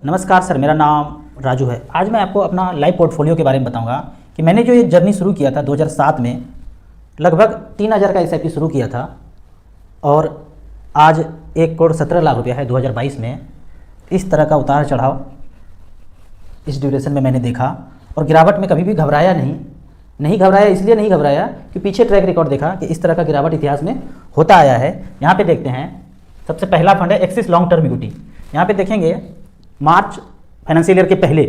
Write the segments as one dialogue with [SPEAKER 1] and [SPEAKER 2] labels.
[SPEAKER 1] नमस्कार सर, मेरा नाम राजू है। आज मैं आपको अपना लाइव पोर्टफोलियो के बारे में बताऊंगा कि मैंने जो ये जर्नी शुरू किया था 2007 में, लगभग 3000 का एसआईपी शुरू किया था और आज 1,17,00,000 रुपया है 2022 में। इस तरह का उतार चढ़ाव इस ड्यूरेशन में मैंने देखा और गिरावट में कभी भी घबराया नहीं घबराया। इसलिए नहीं घबराया कि पीछे ट्रैक रिकॉर्ड देखा कि इस तरह का गिरावट इतिहास में होता आया है। यहाँ पे देखते हैं, सबसे पहला फंड है एक्सिस लॉन्ग टर्म इक्विटी। यहाँ पे देखेंगे मार्च फाइनेंशियल ईयर के पहले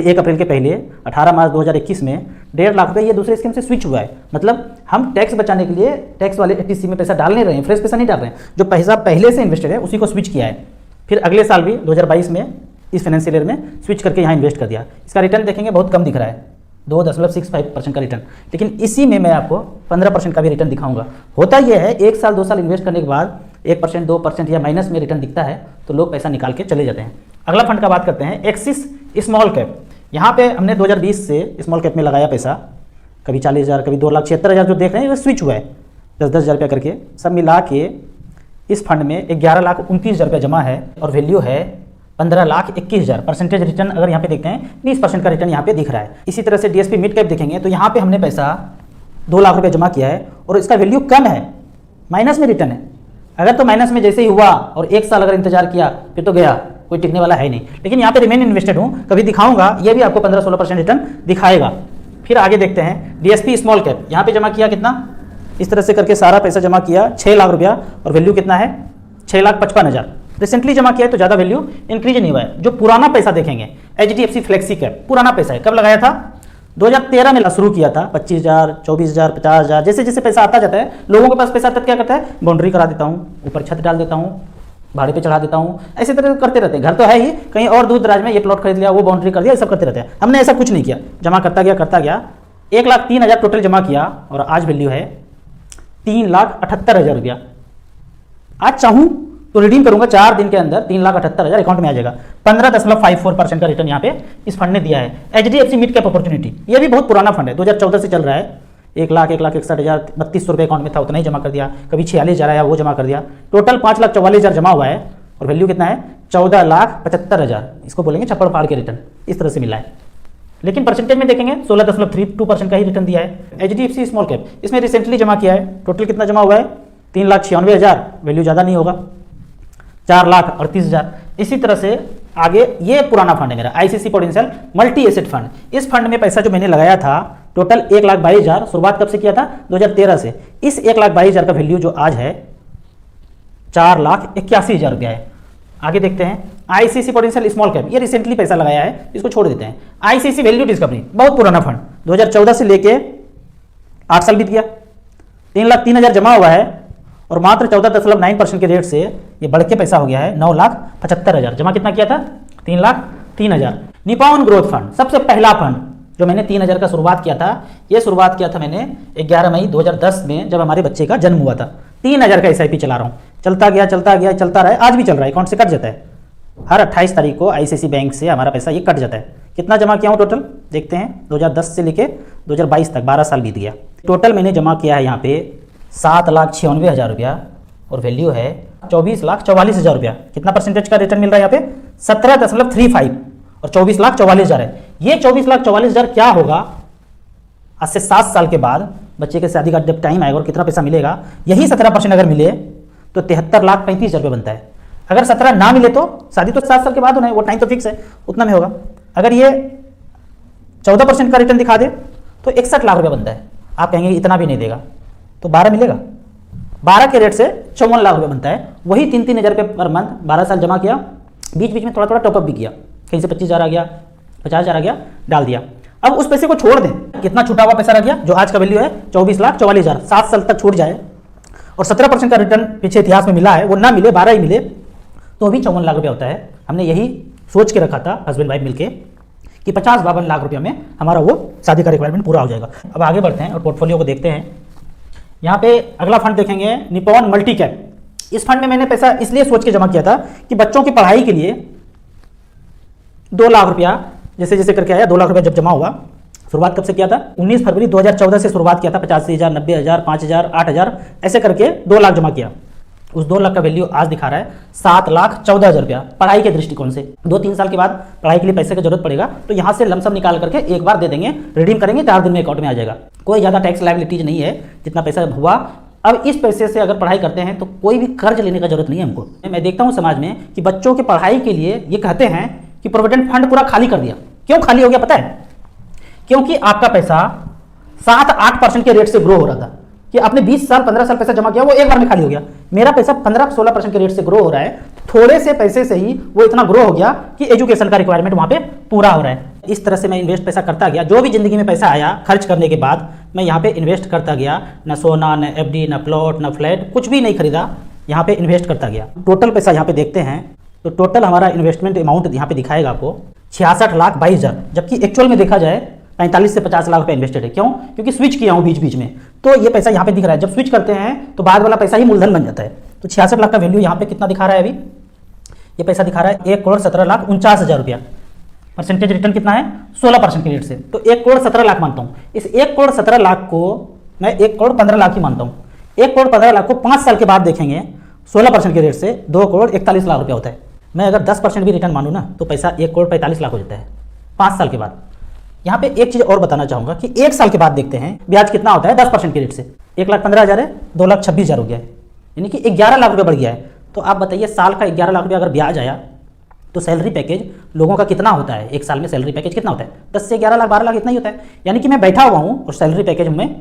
[SPEAKER 1] 1 अप्रैल के पहले 18 मार्च 2021 में 1.5 लाख रुपये ये दूसरे स्कीम से स्विच हुआ है। मतलब हम टैक्स बचाने के लिए टैक्स वाले एटीसी में पैसा डाल नहीं रहे हैं, फ्रेश पैसा नहीं डाल रहे हैं। जो पैसा पहले से इन्वेस्टेड है उसी को स्विच किया है, फिर अगले साल भी 2022 में इस फाइनेंशियल ईयर में स्विच करके यहाँ इन्वेस्ट कर दिया। इसका रिटर्न देखेंगे बहुत कम दिख रहा है, 2.65% का रिटर्न, लेकिन इसी में मैं आपको 15% का भी रिटर्न दिखाऊंगा। होता यह है 1 साल 2 साल इन्वेस्ट करने के बाद 1% 2% या माइनस में रिटर्न दिखता है तो लोग पैसा निकाल के चले जाते हैं। अगला फंड का बात करते हैं, एक्सिस स्मॉल कैप। यहाँ पे हमने 2020 से स्मॉल कैप में लगाया पैसा, कभी 40,000 कभी 2,76,000 जो देख रहे हैं ये स्विच हुआ है 10-10 हज़ार रुपया करके। सब मिला के इस फंड में 11,29,000 रुपया जमा है और वैल्यू है 15,21,000। परसेंटेज रिटर्न अगर यहाँ पे देखते हैं 20% का रिटर्न यहाँ पे दिख रहा है। इसी तरह से डीएसपी मिड कैप देखेंगे तो यहाँ पे हमने पैसा 2 लाख रुपये जमा किया है और इसका वैल्यू कम है, माइनस में रिटर्न है। अगर तो माइनस में जैसे ही हुआ और 1 साल अगर इंतजार किया फिर तो गया, कोई टिकने वाला है नहीं। लेकिन यहाँ पे रिमेन इन्वेस्टेड हूँ, कभी दिखाऊंगा, ये भी आपको 15-16% रिटर्न दिखाएगा। फिर आगे देखते हैं डीएसपी स्मॉल कैप। यहाँ पे जमा किया कितना, इस तरह से करके सारा पैसा जमा किया 6 लाख रुपया और वैल्यू कितना है 6,55,000। रिसेंटली जमा किया है तो ज़्यादा वैल्यू इंक्रीज नहीं हुआ है। जो पुराना पैसा देखेंगे एचडीएफसी फ्लेक्सी कैप, पुराना पैसा है, कब लगाया था 2013 में शुरू किया था। 25,000 24,000 50,000 जैसे जैसे पैसा आता जाता है, लोगों के पास पैसा आता क्या करता है, बाउंड्री करा देता हूँ, ऊपर छत डाल देता हूँ, भाड़े पे चढ़ा देता हूँ, ऐसे तरह करते रहते हैं। घर तो है ही, कहीं और दूर दराज में ये प्लॉट खरीद लिया, वो बाउंड्री कर दिया, ये सब करते रहते हैं। हमने ऐसा कुछ नहीं किया, जमा करता गया 1,03,000 टोटल जमा किया और आज वैल्यू है 3,78,000 रुपया। आज चाहूँ तो रिडीम करूंगा 4 दिन के अंदर 3,78,000 अकाउंट में आ जाएगा। 15.54% का रिटर्न यहाँ पे इस फंड ने दिया है। एचडीएफसी मिड कैप अपॉर्चुनिटी, ये भी बहुत पुराना फंड है, 2014 से चल रहा है। 1,61,000 3200 रुपये अकाउंट में था, उतना ही जमा कर दिया। कभी 46,000 आया वो जमा कर दिया। टोटल 5,44,000 जमा हुआ है और वैल्यू कितना है 14,75,000। इसको बोलेंगे छप्पड़ फाड़ के रिटर्न, इस तरह से मिला है। लेकिन परसेंटेज में देखेंगे 16.32% का ही रिटर्न दिया है। एचडीएफसी स्मॉल कैप इसमें रिसेंटली जमा किया है, टोटल कितना जमा हुआ है 3,96,000, वैल्यू ज़्यादा नहीं होगा 4,38,000। इसी तरह से आगे ये पुराना फंड है मेरा ICC potential multi asset fund. इस फंड में पैसा जो मैंने लगाया था टोटल 1,22,000, शुरुआत कब से किया था 2013 से। इस 1,22,000 का वैल्यू जो आज है 4,81,000 रुपया है। आगे देखते हैं आईसीसी पोटेंशियल स्मॉल कैप, ये रिसेंटली पैसा लगाया है, इसको छोड़ देते हैं। आईसीसी वैल्यू डिस्कवरी, बहुत पुराना फंड, 2014 से लेके 8 साल बीत गया। 3,03,000 जमा हुआ है और मात्र 14.9% के रेट से ये बढ़ के पैसा हो गया है 9,75,000। जमा कितना किया था 3,03,000। निपॉन ग्रोथ फंड, सबसे पहला फंड जो मैंने 3,000 का शुरुआत किया था, ये शुरुआत किया था मैंने 11 मई 2010 में, जब हमारे बच्चे का जन्म हुआ था। 3,000 का एसआईपी चला रहा हूँ, चलता गया चलता रहा है, आज भी चल रहा है। अकाउंट से कट जाता है, हर 28 तारीख को आईसीसी बैंक से हमारा पैसा ये कट जाता है। कितना जमा किया हूँ टोटल देखते हैं, 2010 से लेके 2022 तक 12 साल बीत गया। टोटल मैंने जमा किया है यहाँ पे 7,96,000 रुपया और वैल्यू है 24,44,000 रुपया। कितना परसेंटेज का रिटर्न मिल रहा है यहाँ पे 17.35 और 24,44,000 है। ये 24,44,000 क्या होगा आज से 7 साल के बाद, बच्चे के शादी का जब टाइम आएगा और कितना पैसा मिलेगा, यही 17% अगर मिले तो 73,35,000 रुपये बनता है। अगर 17 ना मिले तो शादी तो 7 साल के बाद होना है, वो टाइम तो फिक्स है, उतना में होगा। अगर ये 14% का रिटर्न दिखा दे तो 61 लाख रुपये बनता है। आप कहेंगे इतना भी नहीं देगा, तो 12 मिलेगा, 12 के रेट से 54 लाख रुपये बनता है। वही 3-3 हज़ार रुपये पर मंथ 12 साल जमा किया, बीच बीच में थोड़ा थोड़ा टॉपअप भी किया, कहीं से 25,000 आ गया 50,000 आ गया, डाल दिया। अब उस पैसे को छोड़ दें, कितना छूटा हुआ पैसा रह गया जो आज का वैल्यू है 24,44,000, 7 साल तक छूट जाए और 17% का रिटर्न पीछे इतिहास में मिला है, वो ना मिले 12 ही मिले तो भी 54 लाख रुपया होता है। हमने यही सोच के रखा था हस्बैंड वाइफ मिलके कि 50-52 लाख रुपया में हमारा वो शादी का रिक्वायरमेंट पूरा हो जाएगा। अब आगे बढ़ते हैं और पोर्टफोलियो को देखते हैं। यहाँ पे अगला फंड देखेंगे निपॉन मल्टी कैप। इस फंड में मैंने पैसा इसलिए सोच के जमा किया था कि बच्चों की पढ़ाई के लिए 2 लाख रुपया जैसे जैसे करके आया। 2 लाख रुपया जब जमा हुआ, शुरुआत कब से किया था 19 फरवरी 2014 से शुरुआत किया था। 85,000 90,000 5,000 8,000 ऐसे करके 2 लाख जमा किया उस 2 लाख का वैल्यू आज दिखा रहा है 7,14,000 रुपया। पढ़ाई के दृष्टिकोण से 2-3 साल के बाद पढ़ाई के लिए पैसे की जरूरत पड़ेगा तो यहाँ से लमसम निकाल करके एक बार दे देंगे, रिडीम करेंगे, 4 दिन में अकाउंट में आ जाएगा। कोई ज़्यादा टैक्स लायबिलिटीज नहीं है, जितना पैसा हुआ। अब इस पैसे से अगर पढ़ाई करते हैं तो कोई भी कर्ज लेने का जरूरत नहीं है हमको। मैं देखता हूँ समाज में कि बच्चों के पढ़ाई के लिए ये कहते हैं कि प्रोविडेंट फंड पूरा खाली कर दिया। क्यों खाली हो गया पता है? क्योंकि आपका पैसा 7-8% के रेट से ग्रो हो रहा था कि आपने 20 साल 15 साल पैसा जमा किया, वो एक बार में खाली हो गया। मेरा पैसा 15-16% के रेट से ग्रो हो रहा है, थोड़े से पैसे से ही वो इतना ग्रो हो गया कि एजुकेशन का रिक्वायरमेंट वहाँ पे पूरा हो रहा है। इस तरह से मैं इन्वेस्ट पैसा करता गया। जो भी जिंदगी में पैसा आया खर्च करने के बाद मैं यहाँ पे इन्वेस्ट करता गया। न सोना, न एफडी, न प्लॉट, न फ्लैट, कुछ भी नहीं खरीदा, यहाँ पे इन्वेस्ट करता गया। टोटल पैसा यहाँ पे देखते हैं तो टोटल हमारा इन्वेस्टमेंट अमाउंट यहाँ पे दिखाएगा आपको 66,22,000, जबकि एक्चुअल में देखा जाए 45 से 50 लाख रुपए इन्वेस्टेड है। क्यों? क्योंकि स्विच किया हूँ बीच बीच में, तो ये पैसा यहाँ पे दिख रहा है। जब स्विच करते हैं तो बाद वाला पैसा ही मूलधन बन जाता है। तो 66 लाख का वैल्यू यहाँ पे कितना दिखा रहा है? अभी ये पैसा दिखा रहा है 1,17,49,000 रुपया। परसेंटेज रिटर्न कितना है? 16% के रेट से। तो 1,17,00,000 मानता हूँ। इस 1,17,00,000 को मैं 1,15,00,000 ही मानता हूँ। 1,15,00,000 को 5 साल के बाद देखेंगे 16% के रेट से 2,41,00,000 रुपया होता है। मैं अगर 10% भी रिटर्न मानूँ ना तो पैसा 1,45,00,000 हो जाता है 5 साल के बाद। यहाँ पे एक चीज़ और बताना चाहूँगा कि 1 साल के बाद देखते हैं ब्याज कितना होता है 10% के रेट से। 1,15,000 है, 2,26,000 हो गया है, यानी कि 11 लाख रुपये बढ़ गया है। तो आप बताइए साल का 11 लाख रुपये अगर ब्याज आया तो सैलरी पैकेज लोगों का कितना होता है? एक साल में सैलरी पैकेज कितना होता है? 10 से 11 लाख 12 लाख इतना ही होता है। यानी कि मैं बैठा हुआ हूँ और सैलरी पैकेज में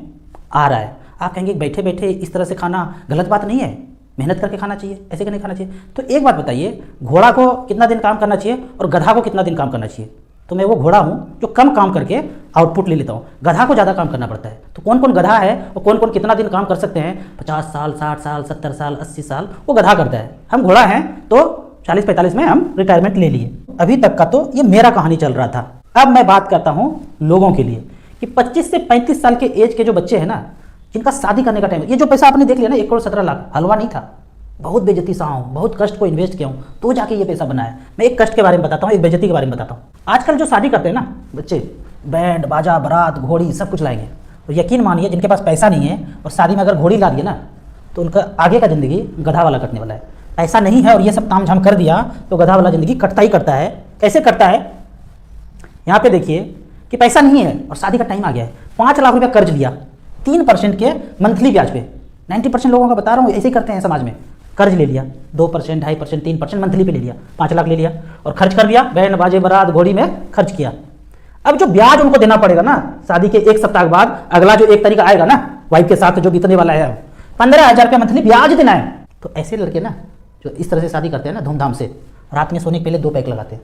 [SPEAKER 1] आ रहा है। आप कहेंगे बैठे बैठे इस तरह से खाना गलत बात नहीं है, मेहनत करके खाना चाहिए, ऐसे नहीं खाना चाहिए। तो एक बात बताइए, घोड़ा को कितना दिन काम करना चाहिए और गधा को कितना दिन काम करना चाहिए? तो मैं वो घोड़ा हूँ जो कम काम करके आउटपुट ले लेता हूँ, गधा को ज़्यादा काम करना पड़ता है। तो कौन कौन गधा है और कौन कौन कितना दिन काम कर सकते हैं? 50 साल, 60 साल, 70 साल, 80 साल वो गधा करता है। हम घोड़ा हैं तो 40-45 में हम रिटायरमेंट ले लिए। अभी तक का तो ये मेरा कहानी चल रहा था। अब मैं बात करता हूँ लोगों के लिए कि 25 से 35 साल के एज के जो बच्चे हैं ना, जिनका शादी करने का टाइम है, ये जो पैसा आपने देख लिया ना 1,17,00,000, हलवा नहीं था। बहुत बेइज्जती सहा हूँ, बहुत कष्ट को इन्वेस्ट किया हूँ तो जाके ये पैसा बना है। मैं एक कष्ट के बारे में बताता हूँ, एक बेइज्जती के बारे में बताता हूँ। आजकल जो शादी करते हैं ना बच्चे, बैंड बाजा बारात घोड़ी सब कुछ लाएंगे, और यकीन मानिए जिनके पास पैसा नहीं है और शादी में अगर घोड़ी ला दिए ना तो उनका आगे का ज़िंदगी गधा वाला कटने वाला है। पैसा नहीं है और ये सब ताम झाम कर दिया तो गधा वाला ज़िंदगी कटता ही करता है। कैसे कटता है? यहाँ पे देखिए कि पैसा नहीं है और शादी का टाइम आ गया है, 5 लाख रुपया कर्ज लिया 3% के मंथली ब्याज पे। 90% लोगों का बता रहा हूँ ऐसे ही करते हैं समाज में। कर्ज ले लिया 2%, 2.5%, 3% मंथली पे ले लिया, 5 लाख ले लिया और खर्च कर दिया, बैंड बाजे बारात घोड़ी में खर्च किया। अब जो ब्याज उनको देना पड़ेगा ना शादी के 1 सप्ताह के बाद, अगला जो 1 तारीख आएगा ना वाइफ के साथ जो बीतने वाला है 15,000 रुपया मंथली ब्याज देना है। तो ऐसे लड़के ना जो इस तरह से शादी करते हैं ना धूमधाम से, रात में सोने के पहले 2 पैक लगाते हैं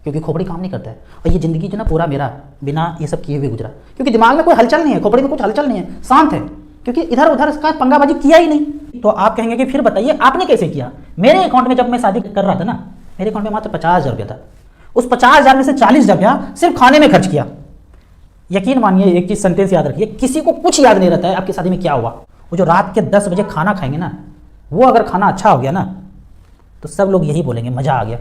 [SPEAKER 1] क्योंकि खोपड़ी काम नहीं करता है। और ये ज़िंदगी जो ना पूरा मेरा बिना ये सब किए हुए गुजरा, क्योंकि दिमाग में कोई हलचल नहीं है, खोपड़ी में कुछ हलचल नहीं है, शांत है, क्योंकि इधर उधर इसका पंगाबाजी किया ही नहीं। तो आप कहेंगे कि फिर बताइए आपने कैसे किया? मेरे अकाउंट में जब मैं शादी कर रहा था ना, मेरे अकाउंट में मात्र 50,000 रुपया था। उस 50,000 में से 40,000 रुपया सिर्फ खाने में खर्च किया। यकीन मानिए एक चीज़ सेंटेंस याद रखिए, किसी को कुछ याद नहीं रहता है आपकी शादी में क्या हुआ। वो जो रात के 10 बजे खाना खाएंगे ना, वो अगर खाना अच्छा हो गया ना तो सब लोग यही बोलेंगे मज़ा आ गया,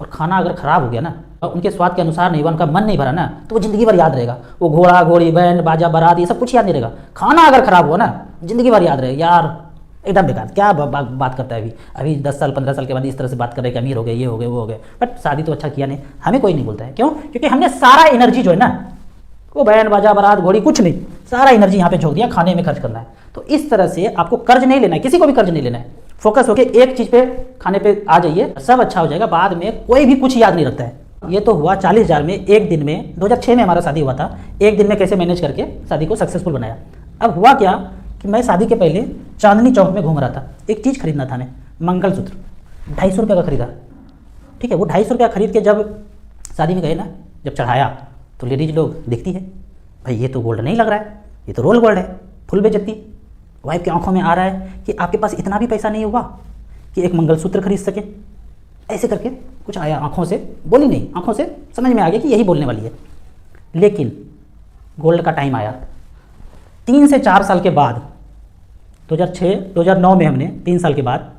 [SPEAKER 1] और खाना अगर ख़राब हो गया ना और उनके स्वाद के अनुसार नहीं हुआ, उनका मन नहीं भरा ना, तो वो ज़िंदगी भर याद रहेगा। वो घोड़ा घोड़ी बैंड बाजा बारात ये सब कुछ याद नहीं रहेगा। खाना अगर ख़राब हुआ ना ज़िंदगी भर याद रहेगा, यार एकदम बेकार क्या बात करता है। अभी 10 साल 15 साल के बाद इस तरह से बात कर रहे हैं कि अमीर हो गए, ये हो गए, वो हो गए, बट शादी तो अच्छा किया नहीं। हमें कोई नहीं बोलता है, क्यों? क्योंकि हमने सारा एनर्जी जो है ना वो बैंड बाजा बारात घोड़ी कुछ नहीं, सारा एनर्जी यहाँ पे झोंक दिया, खाने में खर्च करना है। तो इस तरह से आपको कर्ज नहीं लेना है, किसी को भी कर्ज नहीं लेना है। फोकस होके एक चीज़ पे खाने पे आ जाइए, सब अच्छा हो जाएगा। बाद में कोई भी कुछ याद नहीं रखता है। ये तो हुआ 40,000 में एक दिन में, 2006 में हमारा शादी हुआ था। एक दिन में कैसे मैनेज करके शादी को सक्सेसफुल बनाया। अब हुआ क्या कि मैं शादी के पहले चांदनी चौक में घूम रहा था, एक चीज़ खरीदना था, मैं मंगलसूत्र 250 रुपये का खरीदा। ठीक है, वो 250 रुपया खरीद के जब शादी में गए ना, जब चढ़ाया तो लेडीज लोग देखती है, भाई ये तो गोल्ड नहीं लग रहा है, ये तो रोल गोल्ड है। फुल बेइज्जती। वाइफ की आंखों में आ रहा है कि आपके पास इतना भी पैसा नहीं हुआ कि एक मंगलसूत्र खरीद सके। ऐसे करके कुछ आया, आंखों से बोली नहीं, आंखों से समझ में आ गया कि यही बोलने वाली है। लेकिन गोल्ड का टाइम आया 3 से 4 साल के बाद, 2006-2009 में हमने 3 साल के बाद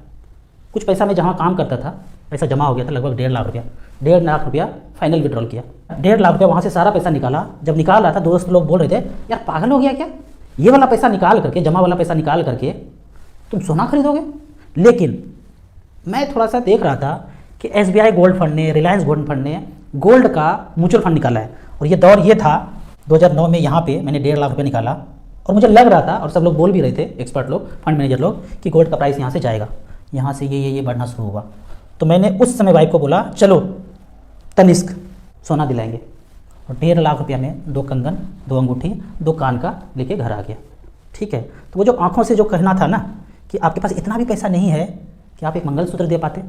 [SPEAKER 1] कुछ पैसा मैं जहाँ काम करता था, पैसा जमा हो गया था लगभग 1.5 लाख रुपया। 1.5 लाख रुपया फाइनल विड्रॉल किया। 1.5 लाख रुपया वहाँ से सारा पैसा निकाला। जब निकाल रहा था दोस्त लोग बोल रहे थे यार पागल हो गया क्या, ये वाला पैसा निकाल करके, जमा वाला पैसा निकाल करके तुम सोना खरीदोगे? लेकिन मैं थोड़ा सा देख रहा था कि SBI गोल्ड फंड ने, रिलायंस गोल्ड फंड ने गोल्ड का म्यूचुअल फंड निकाला है, और ये दौर ये था 2009 में, यहाँ पे मैंने 1.5 लाख रुपये निकाला, और मुझे लग रहा था, और सब लोग बोल भी रहे थे, एक्सपर्ट लोग, फंड मैनेजर लोग, कि गोल्ड का प्राइस यहाँ से जाएगा, यहाँ से ये बढ़ना शुरू होगा। तो मैंने उस समय वाइफ को बोला चलो तनिष्क सोना दिलाएंगे, और 1.5 लाख रुपया में 2 कंगन, 2 अंगूठी, 2 कान का लेके घर आ गया। ठीक है, तो वो जो आंखों से जो कहना था ना कि आपके पास इतना भी पैसा नहीं है कि आप एक मंगलसूत्र दे पाते,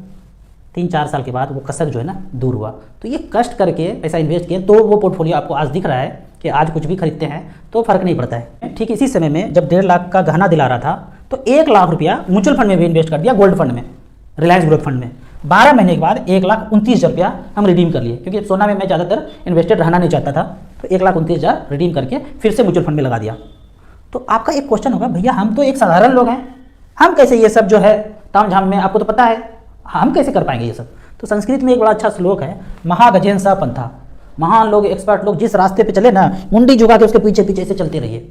[SPEAKER 1] 3-4 साल के बाद वो कसक जो है ना दूर हुआ। तो ये कष्ट करके पैसा इन्वेस्ट किए, तो वो पोर्टफोलियो आपको आज दिख रहा है कि आज कुछ भी खरीदते हैं तो फ़र्क नहीं पड़ता है। ठीक इसी समय में जब 1.5 लाख का गहना दिला रहा था, तो 1 लाख रुपया म्यूचुअल फंड में भी इन्वेस्ट कर दिया, गोल्ड फंड में, रिलायंस ग्रोथ फंड में। 12 महीने के बाद 1,29,000 रुपया हम रिडीम कर लिए, क्योंकि सोना में मैं ज़्यादातर इन्वेस्टेड रहना नहीं चाहता था, तो 1,29,000 रिडीम करके फिर से म्यूचुअल फंड में लगा दिया। तो आपका एक क्वेश्चन होगा, भैया हम तो एक साधारण लोग हैं, हम कैसे ये सब जो है ताम झाम में, आपको तो पता है, हम कैसे कर पाएंगे ये सब। तो संस्कृत में एक बड़ा अच्छा श्लोक है, महागजेन सा पंथा, महान लोग, एक्सपर्ट लोग जिस रास्ते पे चले ना, मुंडी झुका के उसके पीछे पीछे से चलते रहिए,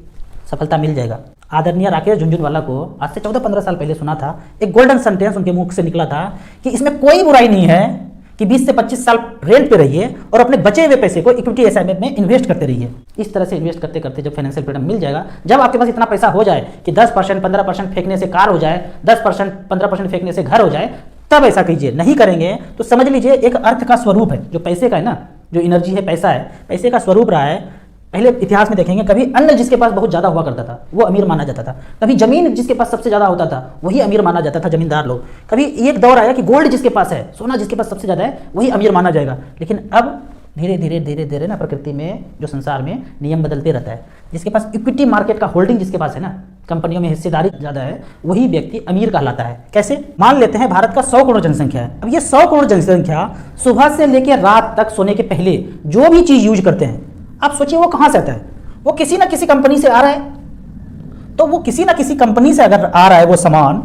[SPEAKER 1] सफलता मिल जाएगा। आदरणीय राकेश झुनझुनवाला को आज से 14-15 साल पहले सुना था, एक गोल्डन सेंटेंस उनके मुख से निकला था कि इसमें कोई बुराई नहीं है कि 20 से 25 साल रेंट पे रहिए और अपने बचे हुए पैसे को इक्विटी असाइनमेंट में इन्वेस्ट करते रहिए। इस तरह से इन्वेस्ट करते करते जब फाइनेंशियल फ्रीडम मिल जाएगा, जब आपके पास इतना पैसा हो जाए कि 10%, 15% फेंकने से कार हो जाए, 10%, 15% फेंकने से घर हो जाए, तब ऐसा कीजिए। नहीं करेंगे तो समझ लीजिए एक अर्थ का स्वरूप है, जो पैसे का है ना, जो एनर्जी है, पैसा है, पैसे का स्वरूप रहा है। पहले इतिहास में देखेंगे, कभी अन्न जिसके पास बहुत ज़्यादा हुआ करता था वो अमीर माना जाता था, कभी जमीन जिसके पास सबसे ज़्यादा होता था वही अमीर माना जाता था, जमींदार लोग। कभी एक दौर आया कि गोल्ड जिसके पास है, सोना जिसके पास सबसे ज़्यादा है, वही अमीर माना जाएगा। लेकिन अब धीरे धीरे धीरे धीरे ना प्रकृति में, जो संसार में नियम बदलते रहता है। जिसके पास इक्विटी मार्केट का होल्डिंग जिसके पास है ना, कंपनियों में हिस्सेदारी ज़्यादा है, वही व्यक्ति अमीर कहलाता है। कैसे? मान लेते हैं भारत का 100 करोड़ जनसंख्या है। अब ये 100 करोड़ जनसंख्या सुबह से लेकर रात तक सोने के पहले जो भी चीज़ यूज करते हैं, आप सोचिए वो कहाँ से आता है? वो किसी ना किसी कंपनी से आ रहा है। तो वो किसी ना किसी कंपनी से अगर आ रहा है वो सामान,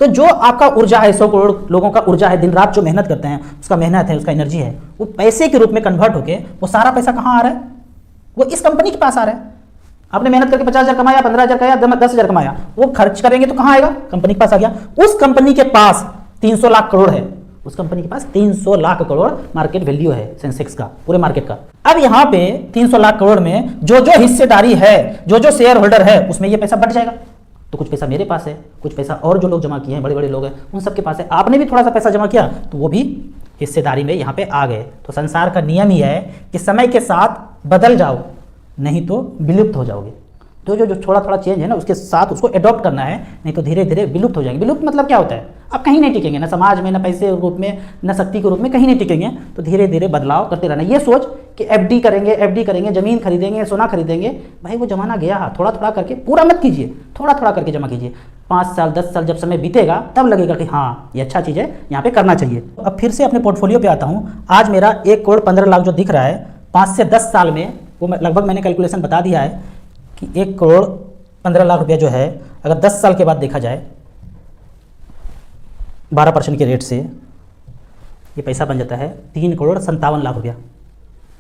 [SPEAKER 1] तो जो आपका ऊर्जा है, 100 करोड़ लोगों का ऊर्जा है, दिन रात जो मेहनत करते हैं, उसका मेहनत है, उसका एनर्जी है, वो पैसे के रूप में कन्वर्ट होके वो सारा पैसा कहाँ आ रहा है? वो इस कंपनी के पास आ रहा है। आपने मेहनत करके 50,000 कमाया, 15,000 कमाया, 10,000 कमाया, वो खर्च करेंगे तो कहाँ आएगा? कंपनी के पास आ गया। उस कंपनी के पास 300 लाख करोड़ है, उस कंपनी के पास 300 लाख करोड़ मार्केट वैल्यू है सेंसेक्स का, पूरे मार्केट का। अब यहाँ पे 300 लाख करोड़ में जो जो हिस्सेदारी है, जो जो शेयर होल्डर है, उसमें ये पैसा बट जाएगा। तो कुछ पैसा मेरे पास है, कुछ पैसा और जो लोग जमा किए हैं, बड़े बड़े लोग हैं, उन सबके पास है। आपने भी थोड़ा सा पैसा जमा किया तो वो भी हिस्सेदारी में यहाँ पे आ गए। तो संसार का नियम ही है कि समय के साथ बदल जाओ, नहीं तो विलुप्त हो जाओगे। तो जो थोड़ा थोड़ा चेंज है ना, उसके साथ उसको एडॉप्ट करना है, नहीं तो धीरे धीरे विलुप्त हो जाएंगे। विलुप्त मतलब क्या होता है? आप कहीं नहीं टिकेंगे, ना समाज में, ना पैसे के रूप में, ना शक्ति के रूप में, कहीं नहीं टिकेंगे। तो धीरे धीरे बदलाव करते रहना। ये सोच कि एफडी करेंगे, ज़मीन खरीदेंगे, सोना खरीदेंगे, भाई वो जमाना गया। थोड़ा थोड़ा करके, पूरा मत कीजिए, थोड़ा थोड़ा करके जमा कीजिए। 5 साल 10 साल जब समय बीतेगा तब लगेगा कि हाँ ये अच्छा चीज़ है, यहाँ पे करना चाहिए। अब फिर से अपने पोर्टफोलियो पे आता हूँ। आज मेरा 1 करोड़ 15 लाख जो दिख रहा है, 5 से 10 साल में वो लगभग मैंने कैलकुलेशन बता दिया है कि 1 करोड़ 15 लाख रुपया जो है, अगर 10 साल के बाद देखा जाए 12% के रेट से, ये पैसा बन जाता है 3 करोड़ 57 लाख रुपया।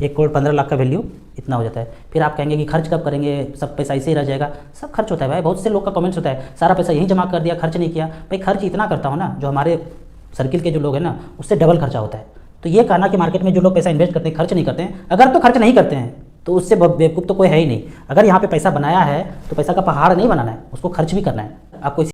[SPEAKER 1] 1 करोड़ 15 लाख का वैल्यू इतना हो जाता है। फिर आप कहेंगे कि खर्च कब करेंगे, सब पैसा ऐसे ही रह जाएगा। सब खर्च होता है भाई। बहुत से लोग का कमेंट्स होता है, सारा पैसा यहीं जमा कर दिया, खर्च नहीं किया। भाई खर्च इतना करता हूँ ना, जो हमारे सर्किल के जो लोग हैं ना, उससे डबल खर्चा होता है। तो ये कहना कि मार्केट में जो लोग पैसा इन्वेस्ट करते हैं, खर्च नहीं करते हैं, अगर तो खर्च नहीं करते हैं तो उससे बेवकूफ़ तो कोई है ही नहीं। अगर यहाँ पे पैसा बनाया है तो पैसा का पहाड़ नहीं बनाना है, उसको खर्च भी करना है। आपको